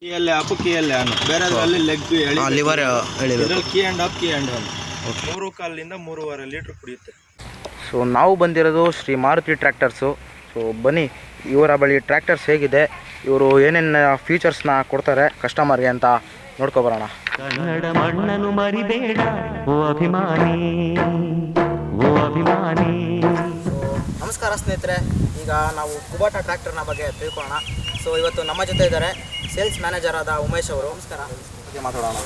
ಕೀಯಲ್ಲಿ up ಕೀಯಲ್ಲಿ on, ಬೇರೆದ್ರಲ್ಲಿ leg lever ಇದ್ರಲ್ಲಿ key and up key and on. 3.5 3.5 litre ಕುಡಿಯುತ್ತೆ. ಸೊ ನಾವು ಬಂದಿರೋದು ಶ್ರೀ ಮಾರುತಿ ಟ್ರ್ಯಾಕ್ಟರ್ಸು. ಸೊ ಬನ್ನಿ ಇವರ ಬಳಿ ಟ್ರ್ಯಾಕ್ಟರ್ಸ್ ಹೇಗಿದೆ, ಇವರು ಏನೇನು ಫೀಚರ್ಸ್ನ ಕೊಡ್ತಾರೆ ಕಸ್ಟಮರ್ಗೆ ಅಂತ ನೋಡ್ಕೊಬರೋಣ. ಕನ್ನಡ ಮಣ್ಣನ್ನು ಮರಿಬೇಡ ಓ ಅಭಿಮಾನಿ, ಓ ಅಭಿಮಾನಿ. ನಮಸ್ಕಾರ ಸ್ನೇಹಿತರೆ, ಈಗ ನಾವು ಕುಬೋಟಾ ಟ್ರ್ಯಾಕ್ಟರ್ನ ಬಗ್ಗೆ ತಿಳ್ಕೊಳ್ಳೋಣ. ಸೊ ಇವತ್ತು ನಮ್ಮ ಜೊತೆ ಇದ್ದಾರೆ ಸೇಲ್ಸ್ ಮ್ಯಾನೇಜರ್ ಆದ ಉಮೇಶ್ ಅವರು. ನಮಸ್ಕಾರ. ಬಗ್ಗೆ ಮಾತಾಡೋಣ.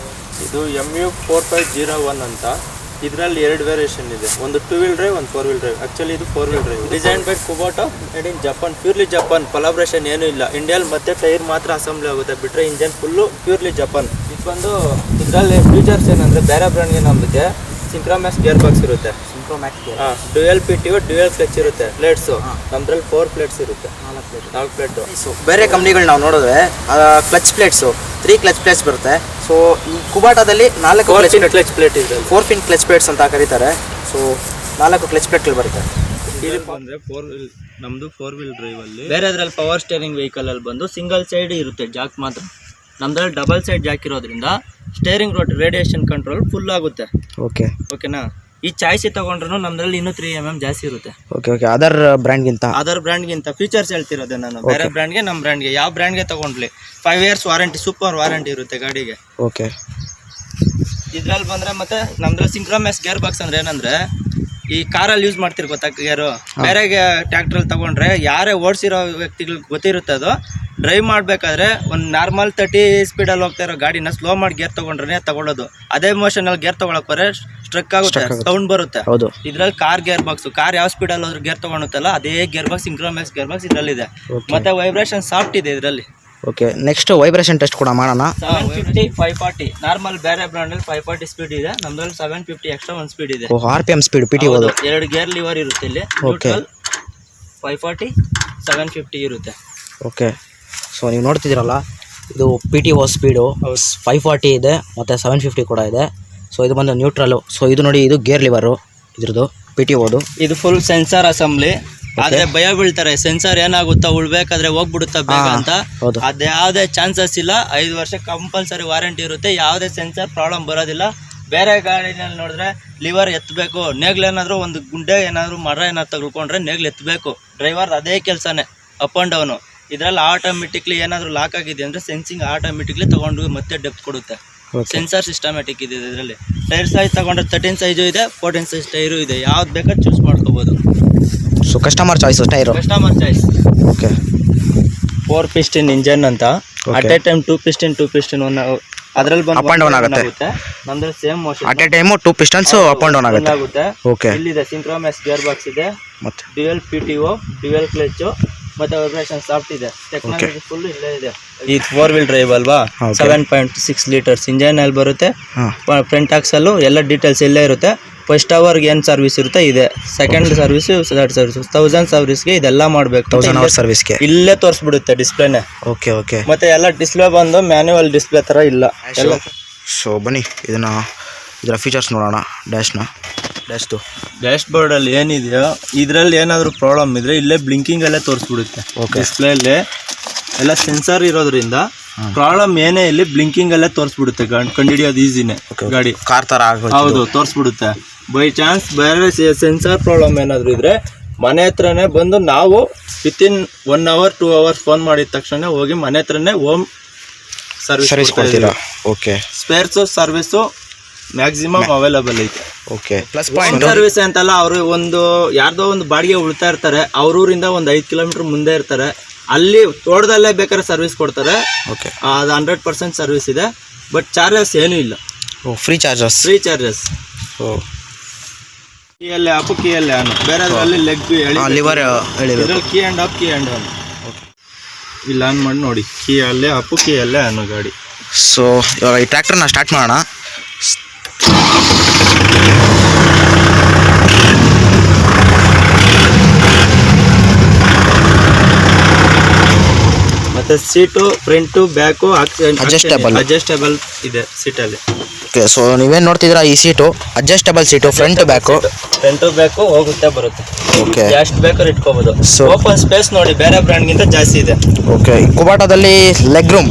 ಇದು MU 4501 ಅಂತ. ಇದರಲ್ಲಿ 2 ವೇರಿಯೇಷನ್ ಇದೆ, ಒಂದು 2 ವೀಲ್ ಡ್ರೈವ್, ಒಂದು 4 ವೀಲ್ ಡ್ರೈವ್. ಆಕ್ಚುಲಿ ಇದು 4 wheel drive. Design by Kubota, made in Japan, purely Japan. Collaboration ಏನೂ ಇಲ್ಲ. ಇಂಡಿಯಲ್ಲಿ ಮತ್ತೆ ಟೈರ್ ಮಾತ್ರ ಅಸೆಂಬ್ಲಿ ಆಗುತ್ತೆ, ಬಿಟ್ಟರೆ ಇಂಜನ್ ಫುಲ್ಲು ಪ್ಯೂರ್ಲಿ ಜಪಾನ್. ಇದು ಬಂದು ಇದರಲ್ಲಿ ಫೀಚರ್ಸ್ ಏನಂದರೆ ಬೇರೆ ಬ್ರ್ಯಾಂಡ್ಗೆ ನಮಗೆ ಸಿಂಕ್ರೋಮ್ಯಾಕ್ಸ್ ಗೇರ್ ಬಾಕ್ಸ್ ಇರುತ್ತೆ. ಡ್ಯುಯಲ್ PTO, ಡ್ಯುಯಲ್ ಕ್ಲಚ್ ಇರುತ್ತೆ. ಪ್ಲೇಟ್ಸು ನಮ್ಮದ್ರಲ್ಲಿ 4 ಪ್ಲೇಟ್ಸ್ ಇರುತ್ತೆ, 4 ಪ್ಲೇಟು. ಸೊ ಬೇರೆ ಕಂಪ್ನಿಗಳು ನಾವು ನೋಡಿದ್ರೆ ಕ್ಲಚ್ ಪ್ಲೇಟ್ಸು 3 ಕ್ಲಚ್ ಪ್ಲೇಟ್ಸ್ ಬರುತ್ತೆ. ಸೊ ಈ ಕುಬೋಟಾದಲ್ಲಿ 4 ಕ್ಲಚ್ ಪ್ಲೇಟ್ ಇದೆ, 4 ಪಿನ್ ಕ್ಲಚ್ ಪ್ಲೇಟ್ಸ್ ಅಂತ ಕರೀತಾರೆ. ಸೊ 4 ಕ್ಲಚ್ ಪ್ಲೇಟ್ಗಳು ಬರುತ್ತೆ. ಅಂದರೆ 4 ವೀಲ್, ನಮ್ಮದು 4 ವೀಲ್ ಡ್ರೈವಲ್ಲಿ. ಬೇರೆದ್ರಲ್ಲಿ ಪವರ್ ಸ್ಟೇರಿಂಗ್ ವೆಹಿಕಲಲ್ಲಿ ಬಂದು ಸಿಂಗಲ್ ಸೈಡ್ ಇರುತ್ತೆ ಜಾಕ್ ಮಾತ್ರ. ನಮ್ಮದ್ರಲ್ಲಿ ಡಬಲ್ ಸೈಡ್ ಜಾಕ್ ಇರೋದ್ರಿಂದ ಸ್ಟೇರಿಂಗ್ ರೇಡಿಯೇಷನ್ ಕಂಟ್ರೋಲ್ ಫುಲ್ ಆಗುತ್ತೆ. ಓಕೆನಾ. ಈ ಚಾಯ್ಸಿ ತೊಗೊಂಡ್ರು ನಮ್ಮದ್ರಲ್ಲಿ ಇನ್ನೂ 3 mm ಜಾಸ್ತಿ ಇರುತ್ತೆ. ಓಕೆ ಅದರ್ ಬ್ರ್ಯಾಂಡ್ಗಿಂತ ಫೀಚರ್ಸ್ ಹೇಳ್ತಿರೋದೆ ನಾನು. ಬೇರೆ ಬ್ರ್ಯಾಂಡ್ಗೆ ನಮ್ಮ ಬ್ರ್ಯಾಂಡ್ಗೆ ಯಾವ ಬ್ರ್ಯಾಂಡ್ಗೆ ತೊಗೊಂಡ್ಲಿ 5 years ವಾರಂಟಿ, ಸೂಪರ್ ವಾರಂಟಿ ಇರುತ್ತೆ ಗಾಡಿಗೆ. ಓಕೆ. ಇದ್ರಲ್ಲಿ ಬಂದರೆ ಮತ್ತೆ ನಮ್ಮದ್ರಲ್ಲಿ ಸಿಂಕ್ರೋಮ್ಯಾಕ್ಸ್ ಗೇರ್ ಬಾಕ್ಸ್ ಅಂದರೆ ಏನಂದರೆ, ಈ ಕಾರಲ್ಲಿ ಯೂಸ್ ಮಾಡ್ತಿರ್ ಗೊತ್ತಾ ಗೇರು, ಬೇರೆ ಟ್ರ್ಯಾಕ್ಟ್ರಲ್ಲಿ ತೊಗೊಂಡ್ರೆ ಯಾರೇ ಓಡಿಸಿರೋ ವ್ಯಕ್ತಿಗಳಿಗೆ ಗೊತ್ತಿರುತ್ತೆ. ಅದು ಡ್ರೈವ್ ಮಾಡಬೇಕಾದ್ರೆ ಒಂದು ನಾರ್ಮಲ್ 30 ಸ್ಪೀಡಲ್ಲಿ ಹೋಗ್ತಾ ಇರೋ ಗಾಡಿನ ಸ್ಲೋ ಮಾಡಿ ಗೇರ್ ತೊಗೊಂಡ್ರೆ ತಗೊಳ್ಳೋದು. ಅದೇ ಮೋಷನಲ್ಲಿ ಗೇರ್ ತೊಗೊಳಕ್ಕೆ ಬರೋ ಸ್ಟ್ರಕ್ ಆಗುತ್ತೆ, ಸೌಂಡ್ ಬರುತ್ತೆ. ಇದ್ರಲ್ಲಿ ಕಾರ್ ಗೇರ್ ಬಾಕ್ಸ್, ಕಾರ್ ಯಾವ ಸ್ಪೀಡಲ್ಲಿ ಹೋದ್ರೆ ಗೇರ್ ತೊಗೊಳುತ್ತಲ್ಲ ಅದೇ ಗೇರ್ ಬಾಕ್ಸ್, ಸಿಂಕ್ರೋಮ್ಯಾಕ್ಸ್ ಗೇರ್ ಬಾಕ್ಸ್ ಇದರಲ್ಲಿದೆ. ಮತ್ತೆ ವೈಬ್ರೇಷನ್ ಸಾಫ್ಟ್ ಇದೆ ಇದರಲ್ಲಿ. ಓಕೆ, ನೆಕ್ಸ್ಟ್ ವೈಬ್ರೇಷನ್ ಟೆಸ್ಟ್ ಕೂಡ ಮಾಡೋಣ. 750 540 ನಾರ್ಮಲ್ ಬೇರೆ ಬ್ರ್ಯಾಂಡಲ್ಲಿ 540 ಸ್ಪೀಡ್ ಇದೆ, ನಮ್ಮದ್ರಲ್ಲಿ 750 ಎಕ್ಸ್ಟ್ರಾ 1 ಸ್ಪೀಡ್ ಇದೆ. RPM speed PTO 2 gear liver ಇರುತ್ತೆ ಇಲ್ಲಿ. 540 750 ಇರುತ್ತೆ. ಓಕೆ. ಸೊ ನೀವು ನೋಡ್ತಿದ್ದೀರಲ್ಲ, ಇದು PTO ಸ್ಪೀಡು 540 ಇದೆ ಮತ್ತು 750 ಕೂಡ ಇದೆ. ಸೊ ಇದು ಬಂದು ನ್ಯೂಟ್ರಲ್ಲು. ಸೊ ಇದು ನೋಡಿ, ಇದು ಗೇರ್ ಲಿವರು ಇದ್ರದ್ದು PTOದು. ಇದು ಫುಲ್ ಸೆನ್ಸಾರ್ ಅಸೆಂಬ್ಲಿ. ಆದ್ರೆ ಭಯ ಬೀಳ್ತಾರೆ, ಸೆನ್ಸಾರ್ ಏನಾಗುತ್ತಾ ಉಳ್ಬೇಕಾದ್ರೆ ಹೋಗ್ಬಿಡುತ್ತಾ ಬೇಗ ಅಂತ. ಅದೇ ಯಾವುದೇ ಚಾನ್ಸಸ್ ಇಲ್ಲ. 5 ವರ್ಷ ಕಂಪಲ್ಸರಿ ವಾರಂಟಿ ಇರುತ್ತೆ, ಯಾವುದೇ ಸೆನ್ಸಾರ್ ಪ್ರಾಬ್ಲಮ್ ಬರೋದಿಲ್ಲ. ಬೇರೆ ಗಾಡಿನಲ್ಲಿ ನೋಡಿದ್ರೆ ಲಿವರ್ ಎತ್ತಬೇಕು, ನೇಗ್ಲೇನಾದರೂ ಒಂದು ಗುಂಡೆ ಏನಾದರೂ ಮರ ಏನಾದ್ರು ತಗೊಳ್ಕೊಂಡ್ರೆ ನೇಗ್ಲು ಎತ್ತಬೇಕು. ಡ್ರೈವರ್ ಅದೇ ಕೆಲಸನೇ, ಅಪ್ ಆ್ಯಂಡ್ ಡೌನು. ಇದರಲ್ಲಿ ಆಟೋಮೆಟಿಕ್ಲಿ ಏನಾದರೂ ಲಾಕ್ ಆಗಿದೆ ಅಂದರೆ ಸೆನ್ಸಿಂಗ್ ಆಟೋಮೆಟಿಕ್ಲಿ ತೊಗೊಂಡು ಮತ್ತೆ ಡೆಪ್ತ್ ಕೊಡುತ್ತೆ. ಸೆನ್ಸಾರ್ ಸಿಸ್ಟಮ್ಯಾಟಿಕ್ ಇದೆ ಇದರಲ್ಲಿ. ಟೈರ್ ಸೈಜ್ ತಗೊಂಡ್ರೆ 13 ಸೈಜು ಇದೆ, 14 ಸೈಜ್ ಟೈರು ಇದೆ. ಯಾವ್ದು ಬೇಕಾದ್ರೆ ಚೂಸ್ ಮಾಡ್ಕೋಬೋದು. So customer choice tyre, customer choice. Okay. 4 piston engine ಅಂತ. ಅಟ್ ಎ ಟೈಮ್ 2 piston ಅದರಲ್ಲಿ ಬಂದು ಅಪ್ ಆ್ಯಂಡ್ ಡೌನ್ ಆಗುತ್ತೆ. ನಮ್ದ್ರಲ್ಲಿ same motion, at a time 2 pistons up and down ಆಗುತ್ತೆ. ಓಕೆ. ಇಲ್ಲಿದೆ ಸಿಂಕ್ರೋಮ್ಯಾಕ್ಸ್ ಗೇರ್ ಬಾಕ್ಸ್ ಇದೆ, ಮತ್ತೆ ಡ್ಯುಯಲ್ PTO, ಡ್ಯುಯಲ್ ಕ್ಲಚ್, ಮತ್ತೆ ವೈಬ್ರೇಷನ್ ಸಾಫ್ಟ್ ಇದೆ. ಟೆಕ್ನಾಲಜಿ ಫುಲ್ ಇಲ್ಲೇ ಇದೆ. ಈ 4 ವೀಲ್ ಡ್ರೈವ್ ಅಲ್ವಾ, 7.6 ಲೀಟರ್ಸ್ ಇಂಜನ್ ಅಲ್ಲಿ ಬರುತ್ತೆ. ಫ್ರಂಟ್ ಆಕ್ಸಲ್ಲು ಎಲ್ಲ ಡೀಟೇಲ್ಸ್ ಇಲ್ಲೇ ಇರುತ್ತೆ. ಫಸ್ಟ್ ಅವರ್ಗೆ ಏನು ಸರ್ವಿಸ್ ಇರುತ್ತೆ ಇದೆ, ಸೆಕೆಂಡ್ ಸರ್ವಿಸ್, ಥರ್ಡ್ ಸರ್ವಿಸ್, 1000 ಸರ್ವಿಸ್ಗೆ ಇದೆಲ್ಲ ಮಾಡಬೇಕು. 1000 ಅವರ್ ಸರ್ವಿಸ್ಗೆ ಇಲ್ಲೇ ಇಲ್ಲೇ ತೋರಿಸ್ಬಿಡುತ್ತೆ ಡಿಸ್ಪ್ಲೇನೆ. Okay okay. ಮತ್ತೆ ಎಲ್ಲ ಡಿಸ್ಪ್ಲೇ ಬಂದು ಮ್ಯಾನ್ಯುವಲ್ ಡಿಸ್ಪ್ಲೇ ಥರ ಇಲ್ಲ ಎಲ್ಲ. ಸೊ ಬನ್ನಿ ಇದರ ಫೀಚರ್ಸ್ ನೋಡೋಣ. ಡ್ಯಾಶ್ ಬೋರ್ಡಲ್ಲಿ ಏನಿದೆಯೋ ಇದರಲ್ಲಿ ಏನಾದರೂ ಪ್ರಾಬ್ಲಮ್ ಇದ್ದರೆ ಇಲ್ಲೇ ಬ್ಲಿಂಕಿಂಗಲ್ಲೇ ತೋರಿಸ್ಬಿಡುತ್ತೆ. ಡಿಸ್ಪ್ಲೇಲಿ ಎಲ್ಲ ಸೆನ್ಸಾರ್ ಇರೋದ್ರಿಂದ ಪ್ರಾಬ್ಲಮ್ ಏನೇ ಇಲ್ಲಿ ಬ್ಲಿಂಕಿಂಗಲ್ಲೇ ತೋರಿಸ್ಬಿಡುತ್ತೆ. ಕಂಡುಹಿಡಿಯೋದು ಈಸಿನೇ, ಗಾಡಿ ಕಾರ್ ಥರ. ಹೌದು, ತೋರಿಸ್ಬಿಡುತ್ತೆ. ಬೈ ಚಾನ್ಸ್ ಬೇರೆ ಸೆನ್ಸಾರ್ ಪ್ರಾಬ್ಲಮ್ ಏನಾದರೂ ಇದ್ದರೆ ಮನೆ ಹತ್ರನೇ ಬಂದು ನಾವು ವಿತಿನ್ 1 hour 2 hours ಫೋನ್ ಮಾಡಿದ ತಕ್ಷಣ ಹೋಗಿ ಮನೆ ಹತ್ರನೇ ಹೋಮ್ ಸರ್ವಿಸ್ ಕೊಡ್ತೀರಾ. Okay. Spares service maximum available ಐತೆ. ಓಕೆ. ಪ್ಲಸ್ ಪಾಯಿಂಟ್ ಸರ್ವಿಸ್ ಅಂತಲ್ಲ, ಅವರು ಒಂದು ಯಾರ್ದೋ ಒಂದು ಬಾಡಿಗೆ ಉಳ್ತಾ ಇರ್ತಾರೆ, ಅವ್ರೂರಿಂದ ಒಂದು 5 ಕಿಲೋಮೀಟರ್ ಮುಂದೆ ಇರ್ತಾರೆ, ಅಲ್ಲಿ ತೋಟದಲ್ಲೇ ಬೇಕಾದ್ರೆ ಸರ್ವಿಸ್ ಕೊಡ್ತಾರೆ. ಓಕೆ. ಅದು 100% ಸರ್ವಿಸ್ ಇದೆ, ಬಟ್ ಚಾರ್ಜಸ್ ಏನೂ ಇಲ್ಲ. Free charges. ಕೀಯಲ್ಲಿ ಅಪ್ ಕೀಯಲ್ಲಿ ಆನ್, ಬೇರೆದ್ರಲ್ಲಿ ಲೆಗ್ ಲಿವರ್ ಇದರಲ್ಲಿ key and up key and on. ಇಲ್ಲಿ ಆನ್ ಮಾಡಿ ನೋಡಿ, ಕೀಯಲ್ಲೇ ಅಪ್ ಕೀಯಲ್ಲೇ ಆನ್ ಗಾಡಿ. ಸೊ ಇವಾಗ ಈ ಟ್ರ್ಯಾಕ್ಟರ್ನ ಸ್ಟಾರ್ಟ್ ಮಾಡೋಣ. ಮತ್ತೆ ಸೀಟು ಫ್ರಂಟು ಬ್ಯಾಕು ಅಡ್ಜಸ್ಟೇಬಲ್ ಇದೆ ಸೀಟಲ್ಲಿ. ಓಕೆ, ಸೊ ನೀವೇನು ನೋಡ್ತಿದ್ದೀರಾ ಈ seat adjustable seat, front back ಹೋಗುತ್ತೆ ಬರುತ್ತೆ. ಓಕೆ, ಎಷ್ಟು ಬೇಕಾದ್ರೂ ಇಟ್ಕೋಬಹುದು. ಓಪನ್ ಸ್ಪೇಸ್ ನೋಡಿ ಬೇರೆ ಬ್ರ್ಯಾಂಡ್ಗಿಂತ ಜಾಸ್ತಿ ಇದೆ. ಓಕೆ, ಕುಬಾಟಾದಲ್ಲಿ ಲೆಗ್ ರೂಮ್,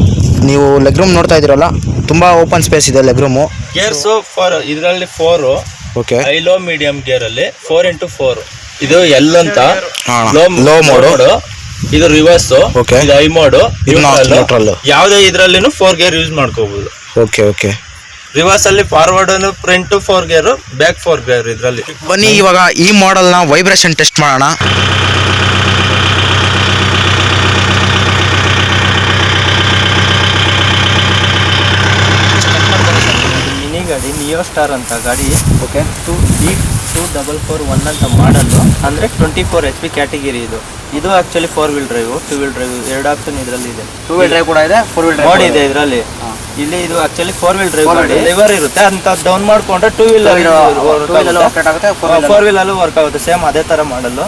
ನೀವು ಲೆಗ್ ರೂಮ್ ನೋಡ್ತಾ ಇದ್ದೀರಲ್ಲ, ತುಂಬಾ ಓಪನ್ ಸ್ಪೇಸ್ ಇದೆ ಲೆಗ್ ರೂಮು. ಗೇರ್ಸು ಇದರಲ್ಲಿ 4. Okay, high low medium gear ಅಲ್ಲಿ 4x4. ಇದು ಎಲ್ ಅಂತ ಲೋ ಮೋಡ್, ಇದು ರಿವರ್ಸ್, ಓಕೆ, ಇದು ಐ ಮೋಡ್, ಇದು ನ್ಯೂಟ್ರಲ್. ಯಾವುದೇ ಇದರಲ್ಲಿನೂ 4 ಗೇರ್ ಯೂಸ್ ಮಾಡ್ಕೋಬಹುದು. ಓಕೆ ಓಕೆ, ರಿವರ್ಸ್ ಅಲ್ಲಿ forward front 4 gear, back 4 gear ಇದರಲ್ಲಿ. ಬನ್ನಿ ಇವಾಗ ಈ ಮಾಡೆಲ್ನ ವೈಬ್ರೇಷನ್ ಟೆಸ್ಟ್ ಮಾಡೋಣ. ಮಿನಿ ಗಾಡಿ ನಿಯೋ ಸ್ಟಾರ್ ಅಂತ ಗಾಡಿ. ಓಕೆ, 2441 ಅಂತ ಮಾಡಲ್ಲು, ಅಂದರೆ 24 HP ಕ್ಯಾಟಗಿರಿ ಇದು. ಇದು actually 4 wheel drive, 2 wheel drive ಎರಡು ಆಪ್ಷನ್ ಇದರಲ್ಲಿ ಇದೆ. 2 wheel drive ಕೂಡ ಇದೆ, 4 wheel drive ಮೋಡ್ ಇದೆ ಇದರಲ್ಲಿ. ಇಲ್ಲಿ ಇದು ಆಕ್ಚುಲಿ 4 wheel drive ಗಾಡಿ, ಲಿವರ್ ಇರುತ್ತೆ ಅಂತ ಡೌನ್ ಮಾಡ್ಕೊಂಡ್ರೆ 2 wheel ಆಗುತ್ತೆ, 4 wheel ಅಲ್ಲೂ ವರ್ಕ್ ಆಗುತ್ತೆ. ಸೇಮ್ ಅದೇ ತರ ಮಾಡಲ್ಲು.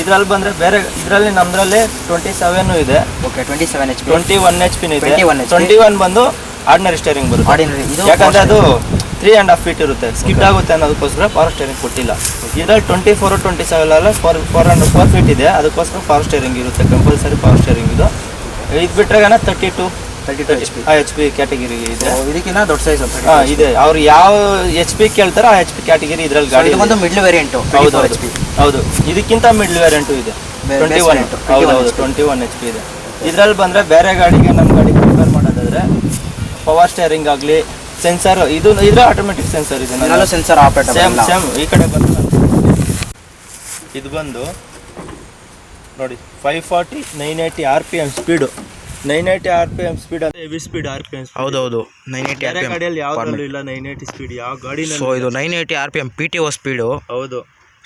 ಇದ್ರಲ್ಲಿ ಬಂದ್ರೆ ಬೇರೆ ಇದರಲ್ಲಿ ನಮ್ದ್ರಲ್ಲಿ 27 ಇದೆ. ಓಕೆ, 27 HP, 21 HP ಇದೆ. 21 ಬಂದು ಆರ್ಡಿನರಿ ಸ್ಟೇರಿಂಗ್ ಬರುತ್ತೆ. ಯಾಕಂದ್ರೆ ಅದು 3.5 feet ಇರುತ್ತೆ, ಸ್ಕಿಡ್ ಆಗುತ್ತೆ ಅನ್ನೋದಕ್ಕೋಸ್ಕರ ಪವರ್ ಸ್ಟೇರಿಂಗ್ ಕೊಟ್ಟಿಲ್ಲ. ಇದರಲ್ಲಿ 24, 27 ಅಲ್ಲ 4 feet ಇದೆ, ಅದಕ್ಕೋಸ್ಕರ ಪವರ್ ಸ್ಟೇರಿಂಗ್ ಇರುತ್ತೆ, ಕಂಪಲ್ಸರಿ ಪವರ್ ಸ್ಟೇರಿಂಗ್ ಇದು. ಇದು ಬಿಟ್ರೆಗಾನ 32 HP ಕ್ಯಾಟಗಿರಿ ಇದೆ. ಇದಕ್ಕಿಂತ ದೊಡ್ಡ ಸೈಜ್ ಇದೆ. ಅವ್ರು ಯಾವ HP ಕೇಳ್ತಾರೋ ಆ HP ಕ್ಯಾಟಗಿರಿ ಇದ್ರಲ್ಲಿ ಗಾಡಿ. ಒಂದು ಮಿಡ್ಲ್ ವೇರಿಯಂಟ್. ಹೌದು, ಇದಕ್ಕಿಂತ ಮಿಡ್ಲ್ ವೇರಿಯಂಟ್ ಇದೆ. 21 HP ಇದೆ. ಇದ್ರಲ್ಲಿ ಬಂದ್ರೆ ಬೇರೆ ಗಾಡಿಗೆ ನಮ್ಮ ಗಾಡಿ ಕಂಪೇರ್ ಮಾಡೋದಾದ್ರೆ ಪವರ್ ಸ್ಟೇರಿಂಗ್ ಆಗಲಿ, ಸೆನ್ಸರ್ ಇದು ಆಟೋಮೆಟಿಕ್ ಸೆನ್ಸರ್ ಇದೆ, ಸೆನ್ಸರ್ ಆಪರೇಟರ್ ಸೇಮ್ ಈ ಕಡೆ ಬಂದು ಇದು ಬಂದು ನೋಡಿ 540 980 RPM ಸ್ಪೀಡು. 980 RPM ಸ್ಪೀಡ್ ಅಂದ್ರೆ ಹೆವಿ ಸ್ಪೀಡ್ RPM. ಹೌದೌದು, 980 RPM ಗಾಡಿಯಲ್ಲಿ ಯಾವ್ದ್ರಲ್ಲೂ ಇಲ್ಲ 980 ಸ್ಪೀಡ್ ಯಾವ ಗಾಡಿನಲ್ಲಿ. ಸೊ ಇದು 980 RPM PTO ಸ್ಪೀಡು. ಹೌದು.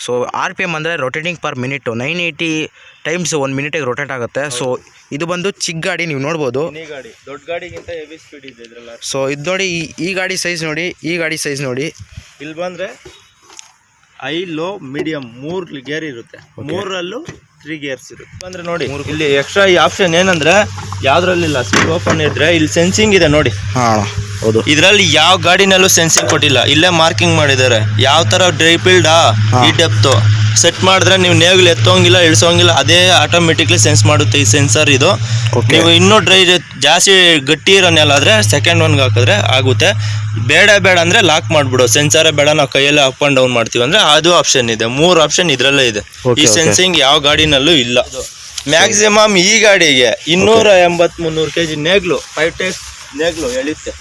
ಸೊ RPM ಅಂದರೆ ರೊಟೇಟಿಂಗ್ ಪರ್ ಮಿನಿಟ್, 980 ಟೈಮ್ಸ್ 1 ಮಿನಿಟಿಗೆ ರೊಟೇಟ್ ಆಗುತ್ತೆ. ಸೊ ಇದು ಬಂದು ಚಿಕ್ಕ ಗಾಡಿ, ನೀವು ನೋಡ್ಬೋದು. ಗಾಡಿ ದೊಡ್ಡ ಗಾಡಿಗಿಂತ ಹೆವಿ ಸ್ಪೀಡ್ ಇದೆ ಇದ್ರಲ್ಲ. ಸೊ ಇದು ನೋಡಿ, ಈ ಗಾಡಿ ಸೈಜ್ ನೋಡಿ, ಈ ಗಾಡಿ ಸೈಜ್ ನೋಡಿ. ಇಲ್ಲಿ ಬಂದ್ರೆ ಹೈ ಲೋ ಮೀಡಿಯಂ 3 ಗೇರ್ ಇರುತ್ತೆ, 3ರಲ್ಲೂ 3 ಗೇರ್ಸ್ ಇರುತ್ತೆ. ಅಂದ್ರೆ ನೋಡಿ ಇಲ್ಲಿ ಎಕ್ಸ್ಟ್ರಾ ಈ ಆಪ್ಷನ್ ಏನಂದ್ರೆ ಯಾವ್ದ್ರಲ್ಲಿಲ್ಲ, ಸ್ವಿಚ್ ಓಪನ್ ಇದ್ರೆ ಇಲ್ಲಿ ಸೆನ್ಸಿಂಗ್ ಇದೆ ನೋಡಿ. ಹೌದು, ಇದರಲ್ಲಿ ಯಾವ ಗಾಡಿನಲ್ಲೂ ಸೆನ್ಸಿಂಗ್ ಕೊಟ್ಟಿಲ್ಲ, ಇಲ್ಲೇ ಮಾರ್ಕಿಂಗ್ ಮಾಡಿದ್ದಾರೆ ಯಾವ ತರ ಡ್ರೈಪಿಲ್ಡ್ ಈ ಡೆಪ್ತ್ ಸೆಟ್ ಮಾಡಿದ್ರೆ ನೀವು ನೇಗಿಲು ಎತ್ತೋಂಗಿಲ್ಲ ಇಳಿಸೋಂಗಿಲ್ಲ, ಅದೇ ಆಟೋಮೆಟಿಕ್ಲಿ ಸೆನ್ಸ್ ಮಾಡುತ್ತೆ ಈ ಸೆನ್ಸರ್ ಇದು. ನೀವು ಇನ್ನೂ ಜಾಸ್ತಿ ಗಟ್ಟಿ ಇರೋ ನೆಲ ಆದ್ರೆ ಸೆಕೆಂಡ್ ಒನ್ಗೆ ಹಾಕಿದ್ರೆ ಆಗುತ್ತೆ. ಬೇಡ ಅಂದ್ರೆ ಲಾಕ್ ಮಾಡ್ಬಿಡು, ಸೆನ್ಸರೇ ಬೇಡ ನಾವು ಕೈಯಲ್ಲಿ ಅಪ್ ಅಂಡ್ ಡೌನ್ ಮಾಡ್ತೀವಿ ಅಂದ್ರೆ ಅದು ಆಪ್ಷನ್ ಇದೆ. 3 ಆಪ್ಷನ್ ಇದ್ರಲ್ಲೇ ಇದೆ. ಈ ಸೆನ್ಸಿಂಗ್ ಯಾವ ಗಾಡಿನಲ್ಲೂ ಇಲ್ಲ. ಮ್ಯಾಕ್ಸಿಮಮ್ ಈ ಗಾಡಿಗೆ 280-300 kg ನೇಗ್ಲು 5 ಟೈರ್ಸ್ ನೇಗ್ಲು ಎಳೆಯುತ್ತೆ.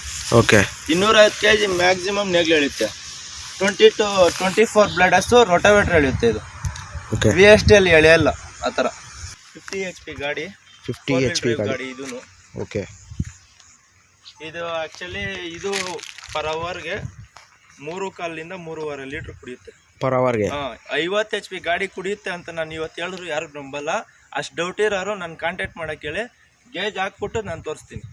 ಓಕೆ, 250 kg ಮ್ಯಾಕ್ಸಿಮಮ್ ನೇಗ್ಲು ಎಳೆಯುತ್ತೆ. 20 to 24 ಬ್ಲೇಡಸ್ಸು ರೋಟಾವೇಟರ್ ಎಳೆಯುತ್ತೆ ಇದು. VST ಅಲ್ಲಿ ಎಳೆಯಲ್ಲ ಆ ಥರ. 50 HP ಗಾಡಿ, 50 HP ಗಾಡಿ ಇದೂ. ಓಕೆ, ಇದು ಆ್ಯಕ್ಚುಲಿ ಇದು ಪರ್ ಅವರ್ಗೆ 3.25 3.5 ಲೀಟ್ರ್ ಕುಡಿಯುತ್ತೆ ಪರ್ ಅವರ್ಗೆ. 50 HP ಗಾಡಿ ಕುಡಿಯುತ್ತೆ ಅಂತ ನಾನು ಇವತ್ತು ಹೇಳಿದ್ರು ಯಾರು ನಂಬಲ್ಲ. ಅಷ್ಟು ಡೌಟ್ ಇರೋರು ನಾನು ಕಾಂಟ್ಯಾಕ್ಟ್ ಮಾಡಕ್ಕೆ ಹೇಳಿ ಗೇಜ್ ಹಾಕ್ಬಿಟ್ಟು ನಾನು ತೋರಿಸ್ತೀನಿ,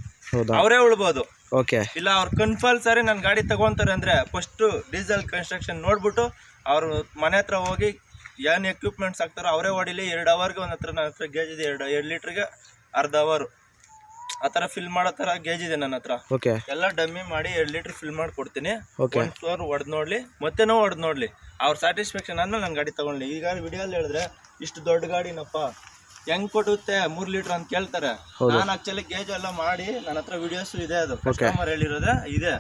ಅವರೇ ಉಳ್ಬೋದು. ಓಕೆ, ಇಲ್ಲ ಅವ್ರು ಕಂಪಲ್ಸರಿ ನನ್ನ ಗಾಡಿ ತಗೊಂತಾರೆ ಅಂದರೆ ಫಸ್ಟು ಡೀಸೆಲ್ ಕನ್ಸ್ಟ್ರಕ್ಷನ್ ನೋಡ್ಬಿಟ್ಟು ಅವ್ರ ಮನೆ ಹತ್ರ ಹೋಗಿ ಏನು ಎಕ್ವಿಪ್ಮೆಂಟ್ಸ್ ಹಾಕ್ತಾರೋ ಅವರೇ ಹೊಡಿಲಿ. 2 ಅವರ್ಗೆ ನನ್ನ ಹತ್ರ ಗೇಜ್ ಇದೆ, 2 ಲೀಟ್ರಿಗೆ ಅರ್ಧ ಅವರು ಆ ಥರ ಫಿಲ್ ಮಾಡೋ ಥರ ಗೇಜ್ ಇದೆ ನನ್ನ ಹತ್ರ. ಓಕೆ, ಎಲ್ಲ ಡಮ್ಮಿ ಮಾಡಿ 2 ಲೀಟ್ರ್ ಫಿಲ್ ಮಾಡಿ ಕೊಡ್ತೀನಿ. 1 ಫ್ಲೋರ್ ಹೊಡೆದು ನೋಡಲಿ, ಮತ್ತೇನೋ ಹೊಡೆದು ನೋಡಲಿ, ಅವ್ರ ಸ್ಯಾಟಿಸ್ಫ್ಯಾಕ್ಷನ್ ಆದ್ಮೇಲೆ ನನ್ನ ಗಾಡಿ ತಗೊಳ್ಳಿ. ಈಗ ವಿಡಿಯೋಲ್ಲಿ ಹೇಳಿದ್ರೆ ಇಷ್ಟು ದೊಡ್ಡ ಗಾಡಿನಪ್ಪ ಹೆಂಗ್ ಕೊಡುತ್ತೆ 3 ಲೀಟರ್ ಅಂತ ಕೇಳ್ತಾರೆ. ನಾನು ಆಕ್ಚುಲಿ ಗೇಜ್ ಎಲ್ಲ ಮಾಡಿ ನನ್ನ ಹತ್ರ ವಿಡಿಯೋಸ್ ಇದೆ, ಅದು ಕಸ್ಟಮರ್ ಹೇಳಿರೋದೇ ಇದೆ.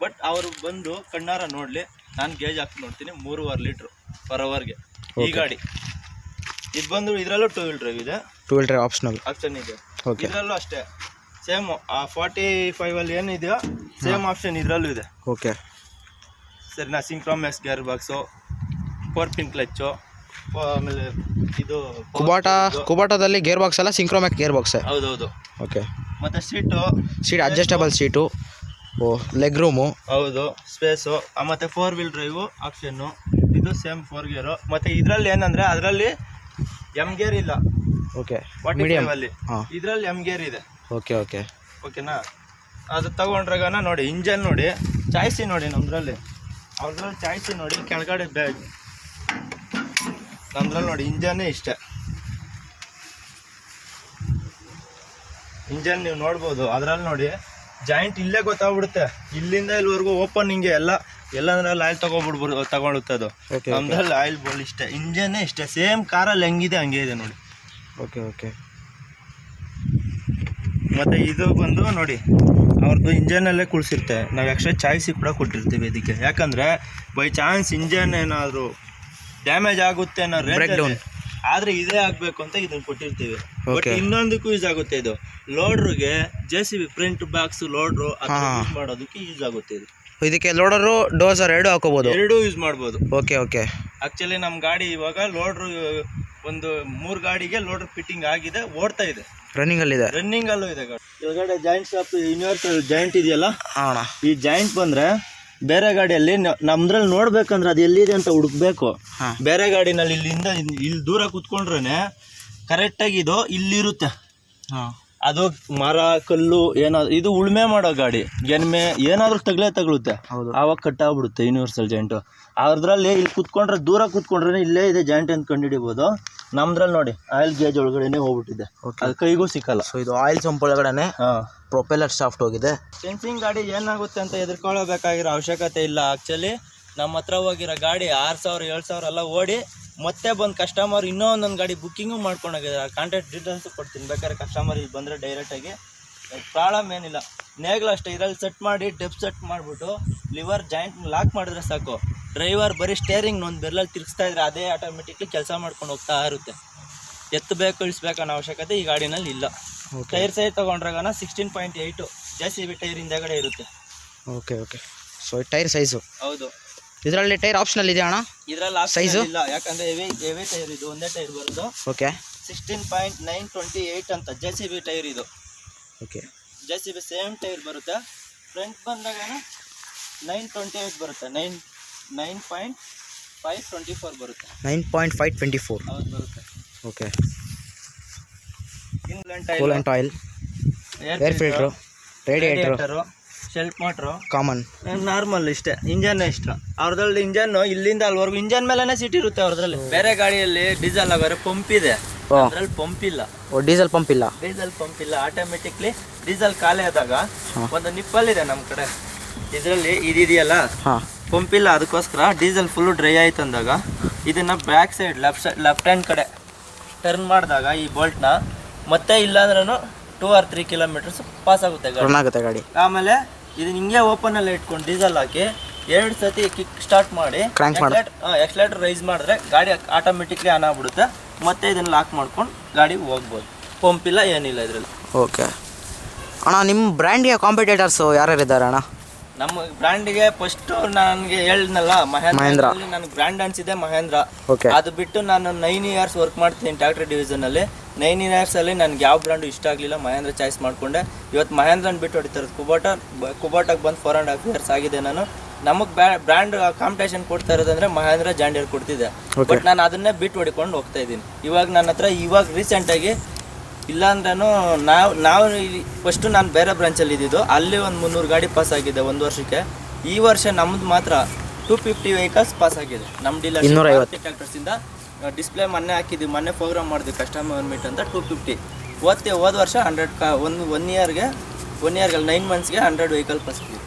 ಬಟ್ ಅವರು ಬಂದು ಕಣ್ಣಾರ ನೋಡ್ಲಿ, ನಾನು ಗೇಜ್ ಹಾಕಿ ನೋಡ್ತೀನಿ 3.5 ಲೀಟ್ರ್ ಪರ್ ಅವರ್ಗೆ ಈ ಗಾಡಿ. ಇದು ಬಂದು ಇದರಲ್ಲೂ 2 wheel drive ಇದೆ, 2 wheel drive ಆಪ್ಷನ್ ಇದೆ. ಇದರಲ್ಲೂ ಅಷ್ಟೇ ಸೇಮ್ 45 ಅಲ್ಲಿ ಏನಿದೆಯೋ ಸೇಮ್ ಆಪ್ಷನ್ ಇದರಲ್ಲೂ ಇದೆ. ಓಕೆ, ಸರಿನಾ? ಸಿಂಕ್ರೋಮ್ಯಾಕ್ಸ್ ಗೇರ್ ಬಾಕ್ಸು, 4 pin ಕ್ಲಚ್ಚು, ಆಮೇಲೆ ಇದು ಕುಬೋಟಾದಲ್ಲಿ ಗೇರ್ ಬಾಕ್ಸ್ ಅಲ್ಲ, ಸಿಂಕ್ರೋಮ್ಯಾಕ್ಸ್ ಗೇರ್ ಬಾಕ್ಸ್. ಹೌದೌದು. ಓಕೆ, ಮತ್ತೆ seat adjustable seat, leg room, ಹೌದು, ಸ್ಪೇಸು, ಮತ್ತೆ 4 wheel drive ಆಪ್ಷನ್ನು. ಇದು ಸೇಮ್ 4 ಗೇರು. ಮತ್ತೆ ಇದರಲ್ಲಿ ಏನಂದ್ರೆ ಅದರಲ್ಲಿ ಎಮ್ ಗೇರ್ ಇಲ್ಲ. ಓಕೆ, ಮೀಡಿಯಂ ಅಲ್ಲಿ ಇದರಲ್ಲಿ ಎಮ್ ಗೇರ್ ಇದೆ. ಓಕೆ ಓಕೆ ಓಕೆನಾ? ಅದು ತಗೊಂಡ್ರಾಗನ ನೋಡಿ ಇಂಜನ್ ನೋಡಿ, ಚಾಯ್ಸಿ ನೋಡಿ ನಮ್ದ್ರಲ್ಲಿ, ಅವ್ರದ್ರಲ್ಲಿ ಚಾಯ್ಸಿ ನೋಡಿ, ಕೆಳಗಡೆ ಬ್ಯಾಗ್ ನಮ್ದ್ರಲ್ಲಿ ನೋಡಿ ಇಂಜನ್ನೇ ಇಷ್ಟ. ಇಂಜನ್ ನೀವು ನೋಡ್ಬೋದು. ಅದ್ರಲ್ಲಿ ನೋಡಿ ಜಾಯಿಂಟ್ ಇಲ್ಲೇ ಗೊತ್ತಾಗ್ಬಿಡುತ್ತೆ, ಇಲ್ಲಿಂದ ಇಲ್ಲಿವರೆಗೂ ಓಪನ್ ಹಿಂಗೆ ಎಲ್ಲಂದ್ರಲ್ಲಿ ಆಯಿಲ್ ತಗೊಳುತ್ತೆ ಅದು. ನಮ್ದ್ರಲ್ಲಿ ಆಯಿಲ್ ಬೋಲ್ ಇಷ್ಟೇ, ಇಂಜನ್ನೇ ಇಷ್ಟೇ, ಸೇಮ್ ಕಾರಲ್ಲಿ ಹೆಂಗಿದೆ ಹಂಗೆ ಇದೆ ನೋಡಿ. ಓಕೆ. ಮತ್ತು ಇದು ಬಂದು ನೋಡಿ ಅವ್ರದ್ದು ಇಂಜನಲ್ಲೇ ಕುಳಿಸಿರುತ್ತೆ. ನಾವು ಎಕ್ಸ್ಟ್ರಾ ಚಾಯ್ಸಿ ಕೂಡ ಕೊಟ್ಟಿರ್ತೀವಿ ಇದಕ್ಕೆ, ಯಾಕಂದರೆ ಬೈ ಚಾನ್ಸ್ ಇಂಜನ್ ಏನಾದರೂ ಡ್ಯಾಮೇಜ್ ಆಗುತ್ತೆ ಅನ್ನೋ ರೇಂಜ್ ಆದರೆ ಇದೇ ಆಗಬೇಕು ಅಂತ ಇದನ್ನು ಕೊಟ್ಟಿರ್ತೀವಿ. ಬಟ್ ಇನ್ನೊಂದಕ್ಕೂ ಯೂಸ್ ಆಗುತ್ತೆ ಇದು, ಲೋಡ್ರಿಗೆ JCB ಪ್ರಿಂಟ್ ಬಾಕ್ಸ್ ಲೋಡ್ರು ಯೂಸ್ ಮಾಡೋದಕ್ಕೆ ಯೂಸ್ ಆಗುತ್ತೆ ಇದು. ಇದಕ್ಕೆ ಲೋಡರು ಡೋಸರ್ ಎರಡು ಹಾಕೋಬಹುದು, ಎರಡೂ ಯೂಸ್ ಮಾಡ್ಬೋದು. ಓಕೆ. ಆ್ಯಕ್ಚುಲಿ ನಮ್ಮ ಗಾಡಿ ಇವಾಗ ಲೋಡ್ರು ಒಂದು 3 ಗಾಡಿಗೆ ಲೋಡರ್ ಫಿಟ್ಟಿಂಗ್ ಆಗಿದೆ, ಓಡ್ತಾ ಇದೆ, ರನ್ನಿಂಗಲ್ಲೂ ಇದೆ ಗಾಡಿ. ಕೆಳಗಡೆ ಜಾಯಿಂಟ್ ಶಾಪ್ ಯೂನಿವರ್ಸಲ್ ಜಾಯಿಂಟ್ ಇದೆಯಲ್ಲ, ಈ ಜಾಯಿಂಟ್ ಬಂದರೆ ಬೇರೆ ಗಾಡಿಯಲ್ಲಿ ನಮ್ದ್ರಲ್ಲಿ ನೋಡ್ಬೇಕಂದ್ರೆ ಅದು ಎಲ್ಲಿದೆ ಅಂತ ಹುಡುಕ್ಬೇಕು. ಬೇರೆ ಗಾಡಿನಲ್ಲಿ ಇಲ್ಲಿಂದ ಇಲ್ಲಿ ದೂರ ಕೂತ್ಕೊಂಡ್ರೆ ಕರೆಕ್ಟಾಗಿ ಇದು ಇಲ್ಲಿರುತ್ತೆ. ಅದು ಮರ ಕಲ್ಲು ಏನಾದ್ರು ಇದು ಉಳುಮೆ ಮಾಡೋ ಗಾಡಿ, ಗೆನ್ಮೆ ಏನಾದರೂ ತಗಲುತ್ತೆ, ಆವಾಗ ಕಟ್ಟಾಗ್ಬಿಡುತ್ತೆ ಯೂನಿವರ್ಸಲ್ ಜಾಯಿಂಟು. ಅದ್ರಲ್ಲಿ ಇಲ್ಲಿ ಕೂತ್ಕೊಂಡ್ರೆ ದೂರ ಕೂತ್ಕೊಂಡ್ರೆ ಇಲ್ಲೇ ಇದೆ ಜಾಯಿಂಟ್ ಅಂತ ಕಂಡುಹಿಡಿಬೋದು. ನಮ್ದ್ರಲ್ಲಿ ನೋಡಿ ಆಯಿಲ್ ಗೇಜ್ ಒಳಗಡೆನೆ ಹೋಗ್ಬಿಟ್ಟಿದೆ, ಅದು ಕೈಗೂ ಸಿಕ್ಕಲ್ಲ. ಸೊ ಇದು ಆಯಿಲ್ ಸಂಪ್ ಒಳಗಡೆನೆ ಪ್ರೊಪೆಲ್ಲರ್ ಶಾಫ್ಟ್ ಹೋಗಿದೆ. ಸೆನ್ಸಿಂಗ್ ಗಾಡಿ ಏನಾಗುತ್ತೆ ಅಂತ ಎದುರ್ಕೊಳ್ಳಬೇಕಾಗಿರೋ ಅವಶ್ಯಕತೆ ಇಲ್ಲ. ಆ್ಯಕ್ಚುಲಿ ನಮ್ಮ ಹತ್ರ ಹೋಗಿರೋ ಗಾಡಿ 6000 7000 ಎಲ್ಲ ಓಡಿ ಮತ್ತೆ ಬಂದು ಕಸ್ಟಮರ್ ಇನ್ನೂ ಒಂದೊಂದು ಗಾಡಿ ಬುಕ್ಕಿಂಗು ಮಾಡ್ಕೊಂಡೋಗಿದ್ದಾರೆ. ಕಾಂಟ್ಯಾಕ್ಟ್ ಡೀಟೇಲ್ಸು ಕೊಡ್ತೀನಿ, ಬೇಕಾದ್ರೆ ಕಸ್ಟಮರ್ ಇಲ್ಲಿ ಬಂದರೆ ಡೈರೆಕ್ಟಾಗಿ ಪ್ರಾಬ್ಲಮ್ ಏನಿಲ್ಲ. ನೇಗ್ಲು ಅಷ್ಟೇ, ಇದರಲ್ಲಿ ಸೆಟ್ ಮಾಡಿ ಡೆಪ್ ಸೆಟ್ ಮಾಡಿಬಿಟ್ಟು ಲಿವರ್ ಜಾಯಿಂಟ್ ಲಾಕ್ ಮಾಡಿದ್ರೆ ಸಾಕು. ಡ್ರೈವರ್ ಬರೀ ಸ್ಟೇರಿಂಗ್ ಒಂದು ಬೆರಳಲ್ಲಿ ತಿರ್ಗಿಸ್ತಾ ಇದ್ರೆ ಅದೇ ಆಟೋಮೆಟಿಕ್ಲಿ ಕೆಲಸ ಮಾಡ್ಕೊಂಡು ಹೋಗ್ತಾ ಇರುತ್ತೆ. ಎತ್ತಬೇಕು ಇಳಿಸ್ಬೇಕು ಅನ್ನೋ ಅವಶ್ಯಕತೆ ಈ ಗಾಡಿನಲ್ಲಿ ಇಲ್ಲ. ಟೈರ್ ಸೈಜ್ ತೊಗೊಂಡ್ರಾಗ 16.8 JCB ಟೈರ್ ಹಿಂದೆಗಡೆ ಇರುತ್ತೆ. ಓಕೆ. ಸೊ ಟೈರ್ ಸೈಜು ಹೌದು. ಇದರಲ್ಲಿ ಟೈರ್ ಆಪ್ಷನಲ್ ಇದೆ ಅಣ್ಣ? ಇದರಲ್ಲಿ ಸೈಜು ಇಲ್ಲ, ಯಾಕಂದರೆ ಹೆವಿ ಟೈರ್ ಇದು, ಒಂದೇ ಟೈರ್ ಬರೋದು. ಓಕೆ. 16.928 ಅಂತ JCB ಟೈರ್ ಇದು. ಓಕೆ. JCB ಸೇಮ್ ಟೈರ್ ಬರುತ್ತೆ. ಫ್ರಂಟ್ ಬಂದಾಗ 928 ಬರುತ್ತೆ, 9.524 ಬರುತ್ತೆ. 9.524 ಹೌದು ಬರುತ್ತೆ. Okay. Coolant oil, air filter, radiator, self motor common, normal ಇಷ್ಟೇ. ಇಂಜನ್ ಇಷ್ಟ ಅವ್ರದ್ರಲ್ಲಿ, ಇಂಜನ್ ಇಲ್ಲಿಂದ ಅಲ್ಲಿವರೆಗೂ ಇಂಜನ್ ಮೇಲೆನೇ ಸೀಟ್ ಇರುತ್ತೆ ಅವ್ರದ್ರಲ್ಲಿ. ಬೇರೆ ಗಾಡಿಯಲ್ಲಿ ಡೀಸೆಲ್ ಆಗೋರೆ ಪಂಪ್ ಇದೆ, ಅದ್ರಲ್ಲಿ ಪಂಪ್ ಇಲ್ಲ. ಡೀಸೆಲ್ ಪಂಪ್ ಇಲ್ಲ. ಆಟೋಮೆಟಿಕ್ಲಿ ಡೀಸೆಲ್ ಖಾಲಿ ಆದಾಗ ಒಂದು ನಿಪ್ಪಲ್ಲಿದೆ ನಮ್ಮ ಕಡೆ, ಇದರಲ್ಲಿ ಇದೆಯಲ್ಲ ಪಂಪ್ ಇಲ್ಲ. ಅದಕ್ಕೋಸ್ಕರ ಡೀಸೆಲ್ ಫುಲ್ಲು ಡ್ರೈ ಆಯ್ತು ಅಂದಾಗ ಇದನ್ನ ಬ್ಯಾಕ್ ಸೈಡ್ ಲೆಫ್ಟ್ ಹ್ಯಾಂಡ್ ಕಡೆ ಟರ್ನ್ ಮಾಡಿದಾಗ ಈ ಬೋಲ್ಟ್ನ ಮತ್ತೆ ಇಲ್ಲಾಂದ್ರೂ 2 or 3 kilometers ಪಾಸ್ ಆಗುತ್ತೆ ಗಾಡಿ. ಆಮೇಲೆ ಇದನ್ನ ಹಿಂಗೆ ಓಪನ್ ಅಲ್ಲಿ ಇಟ್ಕೊಂಡು ಡೀಸೆಲ್ ಹಾಕಿ 2 ಸತಿ ಕಿಕ್ ಸ್ಟಾರ್ಟ್ ಮಾಡಿ ಎಕ್ಸ್ಲೇಟರ್ ರೈಸ್ ಮಾಡಿದ್ರೆ ಗಾಡಿ ಆಟೋಮೆಟಿಕ್ಲಿ ಆನ್ ಆಗ್ಬಿಡುತ್ತೆ. ಮತ್ತೆ ಇದನ್ನ ಲಾಕ್ ಮಾಡ್ಕೊಂಡು ಗಾಡಿ ಹೋಗ್ಬೋದು. ಪಂಪ್ ಇಲ್ಲ, ಏನಿಲ್ಲ ಇದರಲ್ಲಿ. ಓಕೆ ಅಣ್ಣ, ನಿಮ್ಮ ಬ್ರ್ಯಾಂಡ್ಗೆ ಕಾಂಪಿಟೇಟರ್ಸು ಯಾರ್ಯಾರು ಇದ್ದಾರೆ ಅಣ್ಣ? ನಮ್ಮ ಬ್ರ್ಯಾಂಡ್ಗೆ ಫಸ್ಟು ನನಗೆ ಹೇಳಿದ್ನಲ್ಲ ಮಹೇಂದ್ರ, ನನಗೆ ಬ್ರ್ಯಾಂಡ್ ಅನಿಸಿದೆ ಮಹೇಂದ್ರ. ಅದು ಬಿಟ್ಟು ನಾನು 9 years ವರ್ಕ್ ಮಾಡ್ತೀನಿ ಟ್ರ್ಯಾಕ್ಟರ್ ಡಿವಿಷನಲ್ಲಿ. 9 yearsಲ್ಲಿ ನನಗೆ ಯಾವ ಬ್ರ್ಯಾಂಡು ಇಷ್ಟ ಆಗಲಿಲ್ಲ, ಮಹೇಂದ್ರ ಚಾಯ್ಸ್ ಮಾಡಿಕೊಂಡೆ. ಇವತ್ತು ಮಹೇಂದ್ರನ ಬಿಟ್ಟು ಹೊಡಿತಾರೆ ಕುಬೋಟಾಗೆ ಬಂದು 4.5 years ಆಗಿದೆ. ನಾನು ನಮಗೆ ಬ್ರ್ಯಾಂಡ್ ಕಾಂಪಿಟೇಷನ್ ಕೊಡ್ತಾ ಇರೋದಂದರೆ ಮಹೇಂದ್ರ ಜಾಂಡಿಯರ್ ಕೊಡ್ತಿದ್ದೆ. ಬಟ್ ನಾನು ಅದನ್ನೇ ಬಿಟ್ಟು ಹೊಡಿಕೊಂಡು ಹೋಗ್ತಾ ಇದ್ದೀನಿ. ಇವಾಗ ನನ್ನ ಹತ್ರ ರೀಸೆಂಟಾಗಿ ಇಲ್ಲಾಂದ್ರೂ ನಾವು ಫಸ್ಟು ನಾನು ಬೇರೆ ಬ್ರಾಂಚಲ್ಲಿ ಇದ್ದಿದ್ದು, ಅಲ್ಲಿ ಒಂದು 300 ಗಾಡಿ ಪಾಸ್ ಆಗಿದೆ 1 ವರ್ಷಕ್ಕೆ. ಈ ವರ್ಷ ನಮ್ಮದು ಮಾತ್ರ 250 ವೆಹಿಕಲ್ಸ್ ಪಾಸ್ ಆಗಿದೆ ನಮ್ಮ ಡೀಲರ್. 250 ಟ್ರ್ಯಾಕ್ಟರ್ಸಿಂದ ಡಿಸ್ಪ್ಲೇ ಮೊನ್ನೆ ಹಾಕಿದ್ವಿ, ಮೊನ್ನೆ ಪ್ರೋಗ್ರಾಮ್ ಮಾಡಿದ್ವಿ ಕಸ್ಟಮರ್ ಮೀಟ್ ಅಂತ. 250 ಹೋದ ವರ್ಷ 100 1 ಇಯರ್ಗೆ 9 monthsಗೆ 100 ವೆಹಿಕಲ್ ಪಾಸ್ ಆಗಿದೆ.